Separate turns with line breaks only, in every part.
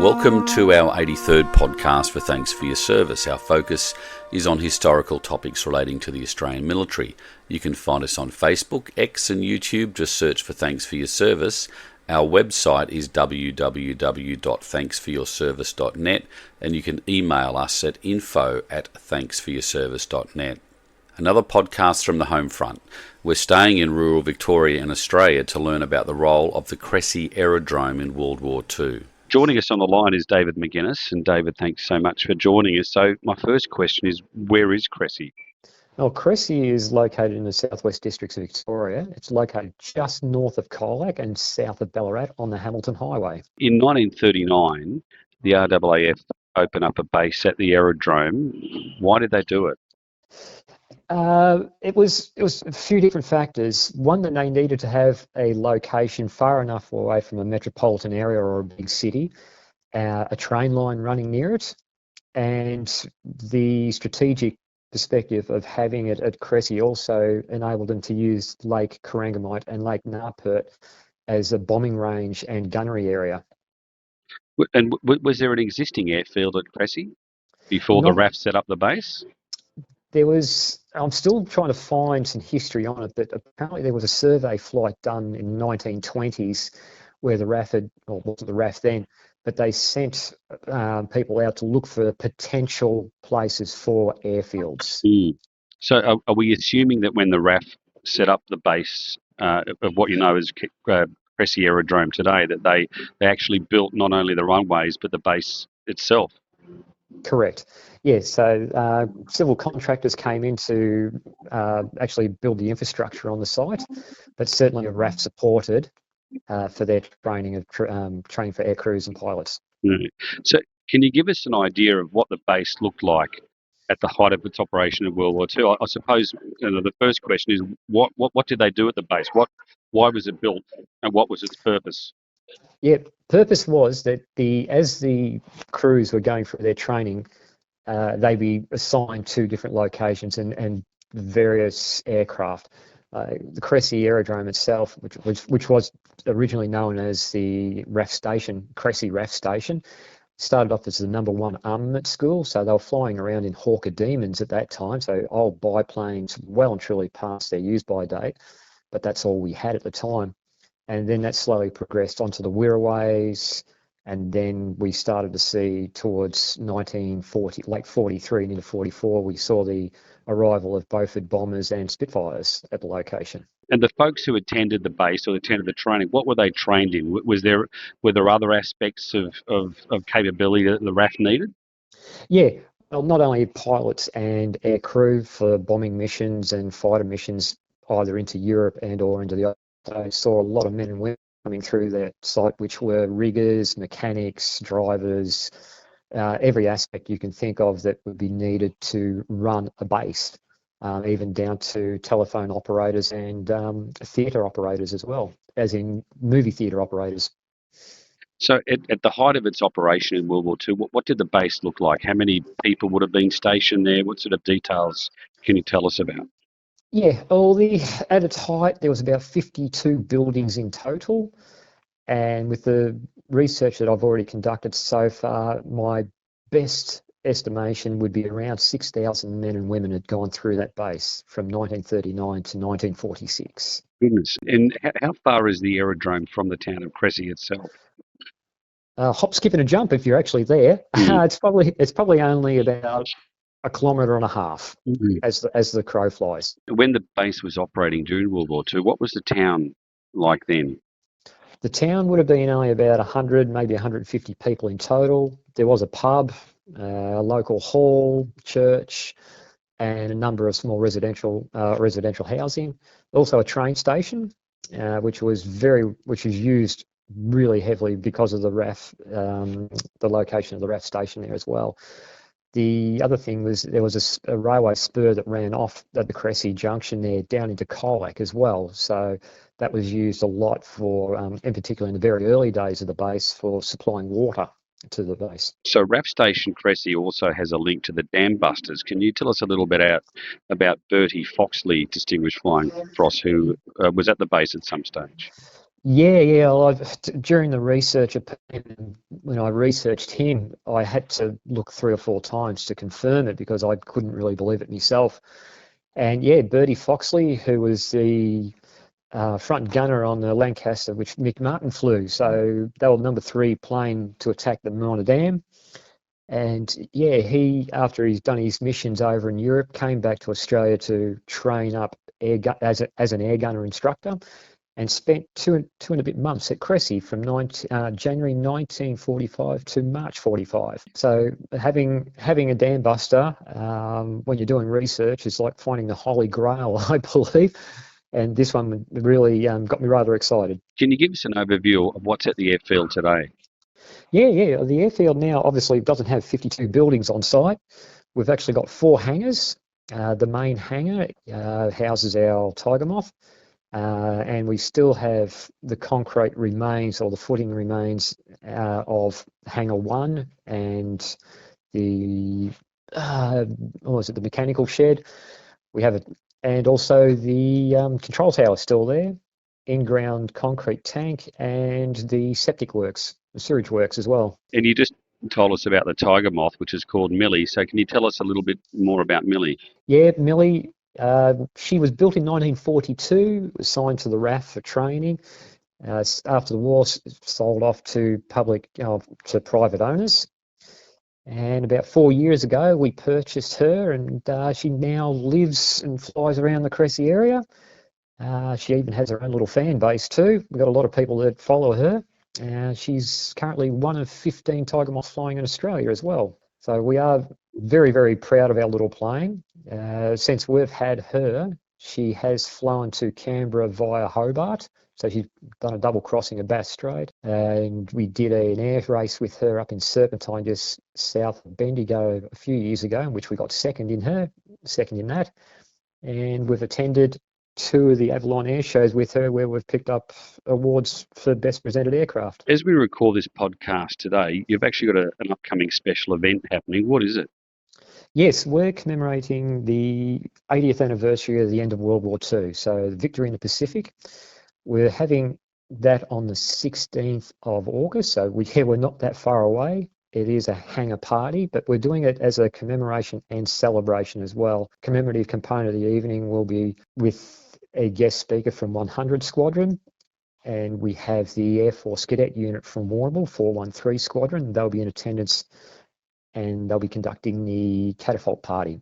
Welcome to our 83rd podcast for Thanks for Your Service. Our focus is on historical topics relating to the Australian military. You can find us on Facebook, X and YouTube. Just search for Thanks for Your Service. Our website is www.thanksforyourservice.net and you can email us at info@thanksforyourservice.net. Another podcast from the home front. We're staying in rural Victoria and Australia to learn about the role of the Cressy Aerodrome in World War II. Joining us on the line is David McGuinness, and David, thanks so much for joining us. So my first question is, where is Cressy?
Well, Cressy is located in the southwest districts of Victoria. It's located just north of Colac and south of Ballarat on the Hamilton Highway.
In 1939, the RAAF opened up a base at the aerodrome. Why did they do it?
It was a few different factors. One, that they needed to have a location far enough away from a metropolitan area or a big city, a train line running near it, and the strategic perspective of having it at Cressy also enabled them to use Lake Corangamite and Lake Narpert as a bombing range and gunnery area.
And was there an existing airfield at Cressy before the RAF set up the base?
I'm still trying to find some history on it, but apparently there was a survey flight done in the 1920s where the RAF had, or wasn't the RAF then, but they sent people out to look for potential places for airfields.
So are we assuming that when the RAF set up the base of what you know as Cressy Aerodrome today, that they actually built not only the runways but the base itself?
Correct. Yes. So civil contractors came in to actually build the infrastructure on the site, but certainly a RAF supported for their training for air crews and pilots.
So can you give us an idea of what the base looked like at the height of its operation in World War II? I suppose the first question is what did they do at the base? Why was it built, and what was its purpose?
Yeah, purpose was that as the crews were going through their training, they'd be assigned to different locations and various aircraft. The Cressy Aerodrome itself, which was originally known as the RAF Station, Cressy RAF Station, started off as the #1 armament school. So they were flying around in Hawker Demons at that time, so old biplanes well and truly past their use-by date, but that's all we had at the time. And then that slowly progressed onto the Wirraways, and then we started to see towards 1940, late 43 and into 44, we saw the arrival of Beaufort bombers and Spitfires at the location.
And the folks who attended the base or attended the training, what were they trained in? Were there other aspects of capability that the RAF needed?
Yeah, well, not only pilots and air crew for bombing missions and fighter missions, either into Europe and or into the I saw a lot of men and women coming through that site, which were riggers, mechanics, drivers, every aspect you can think of that would be needed to run a base, even down to telephone operators and theatre operators as well, as in movie theatre operators.
So at the height of its operation in World War II, what did the base look like? How many people would have been stationed there? What sort of details can you tell us about?
Yeah, at its height, there was about 52 buildings in total. And with the research that I've already conducted so far, my best estimation would be around 6,000 men and women had gone through that base from 1939 to 1946.
Goodness. And how far is the aerodrome from the town of Cressy itself?
Hop, skip and a jump if you're actually there. It's probably only about 1.5 kilometres as the crow flies.
When the base was operating during World War II, what was the town like then?
The town would have been only about 100, maybe 150 people in total. There was a pub, a local hall, church, and a number of small residential housing. Also a train station, which is used really heavily because of the RAF, the location of the RAF station there as well. The other thing was there was a railway spur that ran off at the Cressy Junction there down into Colac as well. So that was used a lot for, in particular in the very early days of the base, for supplying water to the base. So
RAF Station Cressy also has a link to the Dam Busters. Can you tell us a little bit about Bertie Foxley, Distinguished Flying Cross, who was at the base at some stage?
Yeah. Well, during the research, when I researched him, I had to look 3 or 4 times to confirm it because I couldn't really believe it myself. And yeah, Bertie Foxley, who was the front gunner on the Lancaster, which Mick Martin flew. So they were number 3 plane to attack the Mona Dam. And yeah, after he's done his missions over in Europe, came back to Australia to train up as an air gunner instructor, and spent two and a bit months at Cressy from January 1945 to March 45. So having a dam buster when you're doing research is like finding the Holy Grail, I believe. And this one really got me rather excited.
Can you give us an overview of what's at the airfield today?
Yeah. The airfield now obviously doesn't have 52 buildings on site. We've actually got 4 hangars. The main hangar houses our Tiger Moth. And we still have the concrete remains, or the footing remains, of Hangar 1 and the the mechanical shed. We have it, and also the control tower is still there, in-ground concrete tank, and the septic works, the sewage works as well.
And you just told us about the Tiger Moth, which is called Millie. So can you tell us a little bit more about Millie?
Yeah, Millie. She was built in 1942, assigned to the RAF for training. After the war, sold off to private owners. And about 4 years ago, we purchased her, and she now lives and flies around the Cressy area. She even has her own little fan base too. We've got a lot of people that follow her. She's currently one of 15 Tiger Moths flying in Australia as well. So we are very, very proud of our little plane. Since we've had her, she has flown to Canberra via Hobart. So she's done a double crossing of Bass Strait. And we did an air race with her up in Serpentine, just south of Bendigo, a few years ago, in which we got second in that. And we've attended 2 of the Avalon Air Shows with her, where we've picked up awards for Best Presented Aircraft.
As we record this podcast today, you've actually got an upcoming special event happening. What is it?
Yes, we're commemorating the 80th anniversary of the end of World War II, so the victory in the Pacific. We're having that on the 16th of August, so we're not that far away. It is a hangar party, but we're doing it as a commemoration and celebration as well. Commemorative component of the evening will be with a guest speaker from 100 Squadron, and we have the Air Force Cadet Unit from Warrnambool, 413 Squadron. They'll be in attendance, and they'll be conducting the catapult party.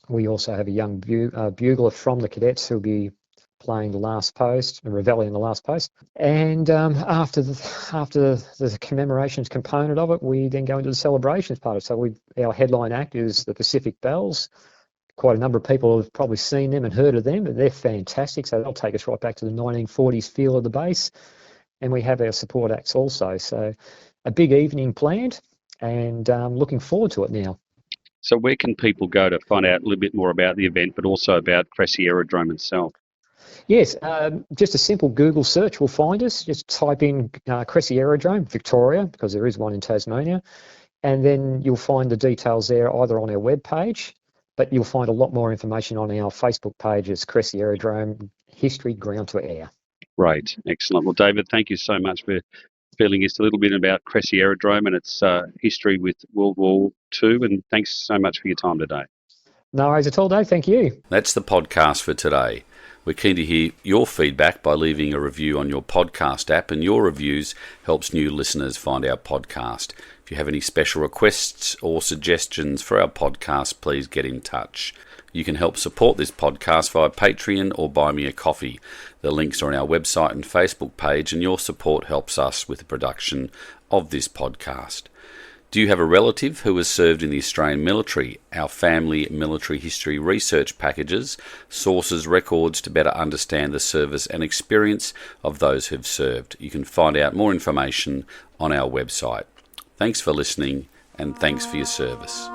We also have a young bugler from the cadets who'll be playing the last post, and reveille in the last post. And after the commemorations component of it, we then go into the celebrations part of it. So our headline act is the Pacific Bells. Quite a number of people have probably seen them and heard of them, but they're fantastic. So they'll take us right back to the 1940s feel of the base. And we have our support acts also. So a big evening planned, and looking forward to it now.
So where can people go to find out a little bit more about the event, but also about Cressy Aerodrome itself?
Yes, just a simple Google search will find us. Just type in Cressy Aerodrome, Victoria, because there is one in Tasmania, and then you'll find the details there either on our webpage, but you'll find a lot more information on our Facebook page as Cressy Aerodrome History Ground to Air.
Great, excellent. Well, David, thank you so much for telling us a little bit about Cressy Aerodrome and its history with World War II, and thanks so much for your time today.
No worries at all, Dave. Thank you.
That's the podcast for today. We're keen to hear your feedback by leaving a review on your podcast app, and your reviews helps new listeners find our podcast. If you have any special requests or suggestions for our podcast, please get in touch. You can help support this podcast via Patreon or buy me a coffee. The links are on our website and Facebook page, and your support helps us with the production of this podcast. Do you have a relative who has served in the Australian military? Our family military history research packages sources records to better understand the service and experience of those who've served. You can find out more information on our website. Thanks for listening, and thanks for your service.